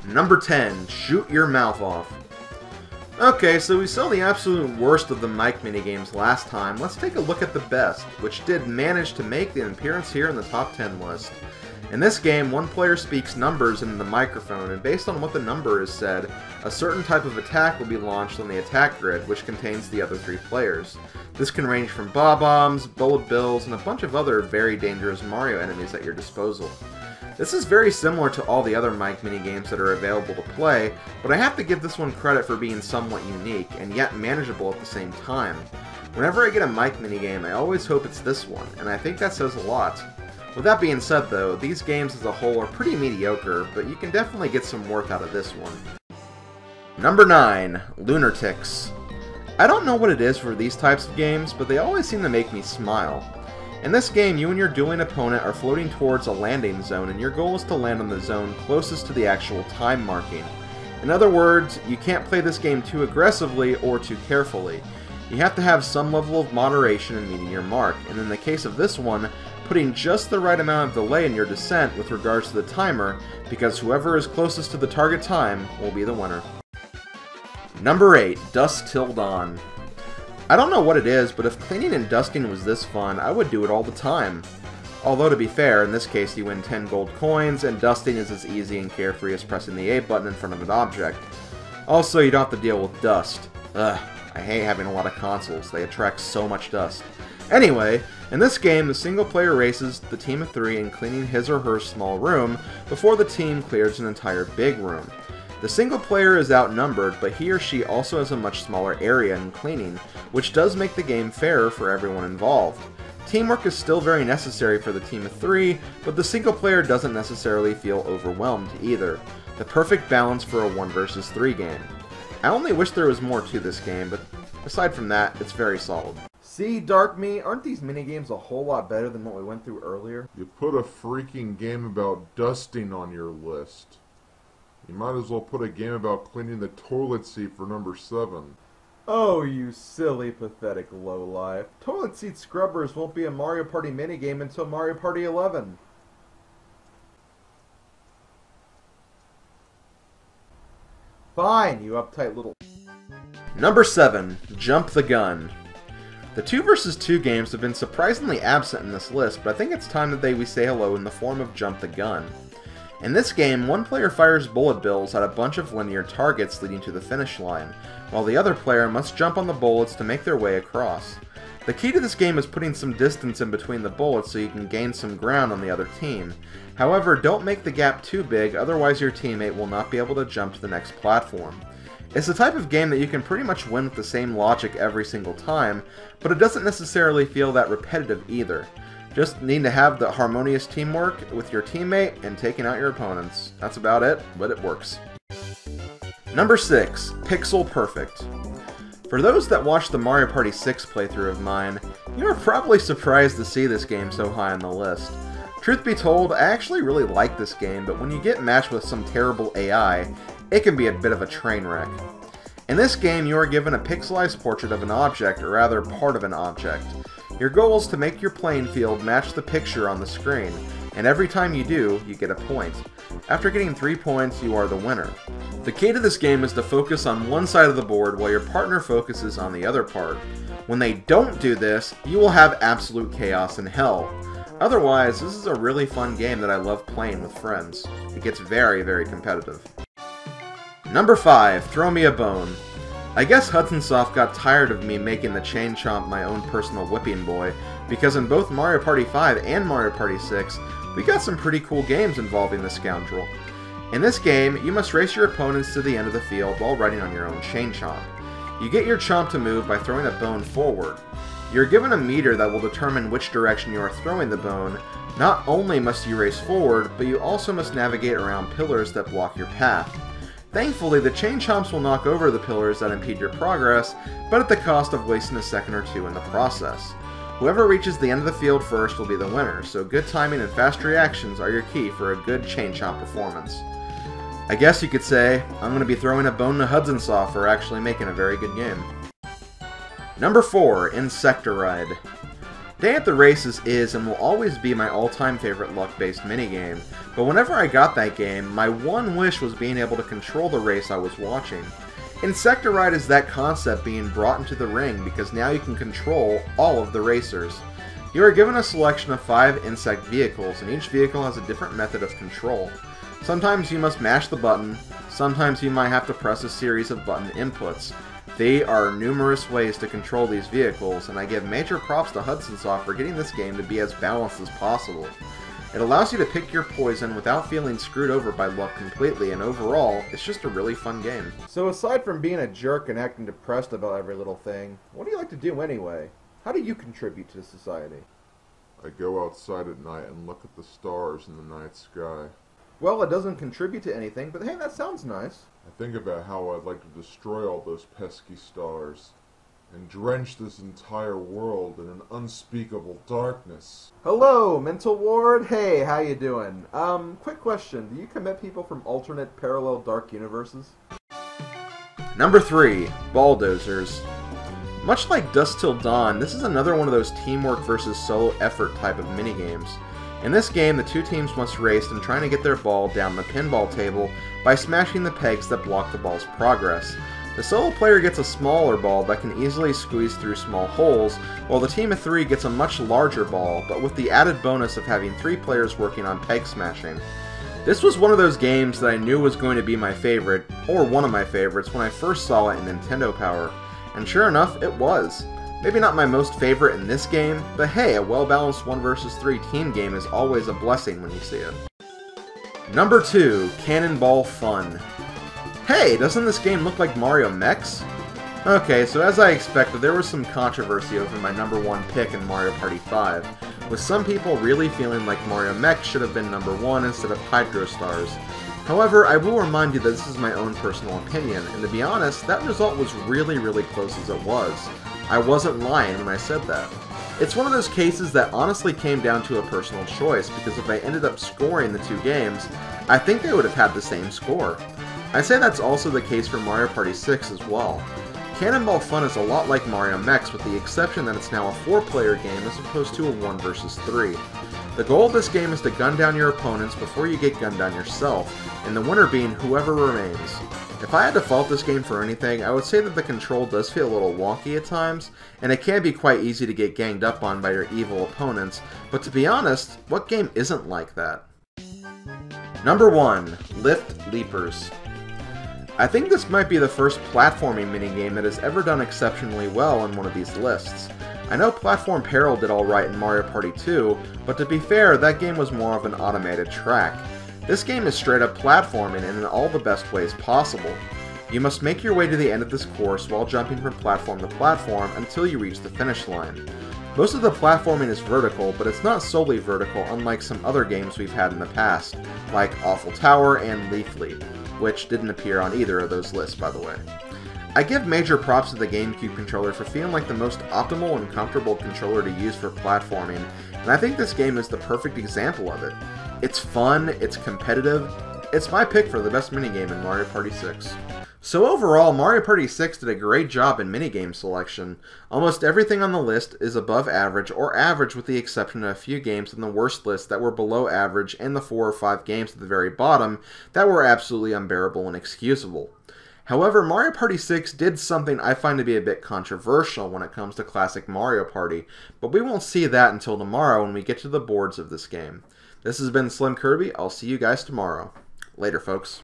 Number 10, Shoot Yer Mouth Off. Okay, so we saw the absolute worst of the mic minigames last time. Let's take a look at the best, which did manage to make an appearance here in the top 10 list. In this game, one player speaks numbers into the microphone, and based on what the number is said, a certain type of attack will be launched on the attack grid, which contains the other 3 players. This can range from bob-ombs, bullet bills, and a bunch of other very dangerous Mario enemies at your disposal. This is very similar to all the other mic minigames that are available to play, but I have to give this one credit for being somewhat unique, and yet manageable at the same time. Whenever I get a mic minigame, I always hope it's this one, and I think that says a lot. With that being said though, these games as a whole are pretty mediocre, but you can definitely get some worth out of this one. Number 9, Lunartics. I don't know what it is for these types of games, but they always seem to make me smile. In this game, you and your dueling opponent are floating towards a landing zone, and your goal is to land on the zone closest to the actual time marking. In other words, you can't play this game too aggressively or too carefully. You have to have some level of moderation in meeting your mark, and in the case of this one, putting just the right amount of delay in your descent with regards to the timer, because whoever is closest to the target time will be the winner. Number 8, Dusk Till Dawn. I don't know what it is, but if cleaning and dusting was this fun, I would do it all the time. Although to be fair, in this case you win 10 gold coins, and dusting is as easy and carefree as pressing the A button in front of an object. Also, you don't have to deal with dust. Ugh, I hate having a lot of consoles, they attract so much dust. Anyway, in this game, the single player races the team of 3 in cleaning his or her small room before the team clears an entire big room. The single player is outnumbered, but he or she also has a much smaller area in cleaning, which does make the game fairer for everyone involved. Teamwork is still very necessary for the team of 3, but the single player doesn't necessarily feel overwhelmed either. The perfect balance for a 1 versus 3 game. I only wish there was more to this game, but aside from that, it's very solid. See, Dark Me, aren't these minigames a whole lot better than what we went through earlier? You put a freaking game about dusting on your list. You might as well put a game about cleaning the toilet seat for number 7. Oh, you silly, pathetic lowlife. Toilet seat scrubbers won't be a Mario Party minigame until Mario Party 11. Fine, you uptight little... Number 7, Jump the Gun. The 2 vs 2 games have been surprisingly absent in this list, but I think it's time that we say hello in the form of Jump the Gun. In this game, one player fires bullet bills at a bunch of linear targets leading to the finish line, while the other player must jump on the bullets to make their way across. The key to this game is putting some distance in between the bullets so you can gain some ground on the other team. However, don't make the gap too big, otherwise your teammate will not be able to jump to the next platform. It's the type of game that you can pretty much win with the same logic every single time, but it doesn't necessarily feel that repetitive either. Just need to have the harmonious teamwork with your teammate and taking out your opponents. That's about it, but it works. Number 6, Pixel Perfect. For those that watched the Mario Party 6 playthrough of mine, you are probably surprised to see this game so high on the list. Truth be told, I actually really like this game, but when you get matched with some terrible AI, it can be a bit of a train wreck. In this game, you are given a pixelized portrait of an object, or rather part of an object. Your goal is to make your playing field match the picture on the screen, and every time you do, you get a point. After getting 3 points, you are the winner. The key to this game is to focus on one side of the board while your partner focuses on the other part. When they don't do this, you will have absolute chaos and hell. Otherwise, this is a really fun game that I love playing with friends. It gets very, very competitive. Number 5, Throw Me a Bone. I guess Hudson Soft got tired of me making the Chain Chomp my own personal whipping boy, because in both Mario Party 5 and Mario Party 6, we got some pretty cool games involving the scoundrel. In this game, you must race your opponents to the end of the field while riding on your own Chain Chomp. You get your Chomp to move by throwing a bone forward. You're given a meter that will determine which direction you are throwing the bone. Not only must you race forward, but you also must navigate around pillars that block your path. Thankfully, the Chain Chomps will knock over the pillars that impede your progress, but at the cost of wasting a second or two in the process. Whoever reaches the end of the field first will be the winner, so good timing and fast reactions are your key for a good Chain Chomp performance. I guess you could say, I'm going to be throwing a bone to Hudson Soft for actually making a very good game. Number 4, Insectiride. Day at the Races is and will always be my all-time favorite luck-based minigame, but whenever I got that game, my one wish was being able to control the race I was watching. Insectiride is that concept being brought into the ring because now you can control all of the racers. You are given a selection of 5 insect vehicles, and each vehicle has a different method of control. Sometimes you must mash the button, sometimes you might have to press a series of button inputs. There are numerous ways to control these vehicles, and I give major props to Hudson Soft for getting this game to be as balanced as possible. It allows you to pick your poison without feeling screwed over by luck completely, and overall, it's just a really fun game. So aside from being a jerk and acting depressed about every little thing, what do you like to do anyway? How do you contribute to society? I go outside at night and look at the stars in the night sky. Well, it doesn't contribute to anything, but hey, that sounds nice. I think about how I'd like to destroy all those pesky stars and drench this entire world in an unspeakable darkness. Hello, Mental Ward. Hey, how you doing? Quick question. Do you commit people from alternate parallel dark universes? Number 3, Dozers. Much like Dusk Till Dawn, this is another one of those teamwork versus solo effort type of minigames. In this game, the two teams must race in trying to get their ball down the pinball table by smashing the pegs that block the ball's progress. The solo player gets a smaller ball that can easily squeeze through small holes, while the team of 3 gets a much larger ball, but with the added bonus of having 3 players working on peg smashing. This was one of those games that I knew was going to be my favorite, or one of my favorites, when I first saw it in Nintendo Power, and sure enough, it was. Maybe not my most favorite in this game, but hey, a well-balanced 1 vs 3 team game is always a blessing when you see it. Number 2, Cannonball Fun. Hey, doesn't this game look like Mario Mechs? Okay, so as I expected, there was some controversy over my number 1 pick in Mario Party 5, with some people really feeling like Mario Mech should have been number 1 instead of Hydro Stars. However, I will remind you that this is my own personal opinion, and to be honest, that result was really close as it was. I wasn't lying when I said that. It's one of those cases that honestly came down to a personal choice, because if I ended up scoring the 2 games, I think they would have had the same score. I say that's also the case for Mario Party 6 as well. Cannonball Fun is a lot like Mario Mechs, with the exception that it's now a 4-player game as opposed to a 1 vs 3. The goal of this game is to gun down your opponents before you get gunned down yourself, and the winner being whoever remains. If I had to fault this game for anything, I would say that the control does feel a little wonky at times, and it can be quite easy to get ganged up on by your evil opponents, but to be honest, what game isn't like that? Number 1, Lift Leapers. I think this might be the first platforming minigame that has ever done exceptionally well in one of these lists. I know Platform Peril did alright in Mario Party 2, but to be fair, that game was more of an automated track. This game is straight up platforming and in all the best ways possible. You must make your way to the end of this course while jumping from platform to platform until you reach the finish line. Most of the platforming is vertical, but it's not solely vertical unlike some other games we've had in the past, like Awful Tower and Leaf Leap, which didn't appear on either of those lists, by the way. I give major props to the GameCube controller for feeling like the most optimal and comfortable controller to use for platforming, and I think this game is the perfect example of it. It's fun, it's competitive, it's my pick for the best minigame in Mario Party 6. So overall, Mario Party 6 did a great job in minigame selection. Almost everything on the list is above average or average, with the exception of a few games on the worst list that were below average and the 4 or 5 games at the very bottom that were absolutely unbearable and excusable. However, Mario Party 6 did something I find to be a bit controversial when it comes to classic Mario Party, but we won't see that until tomorrow when we get to the boards of this game. This has been SlimKirby. I'll see you guys tomorrow. Later, folks.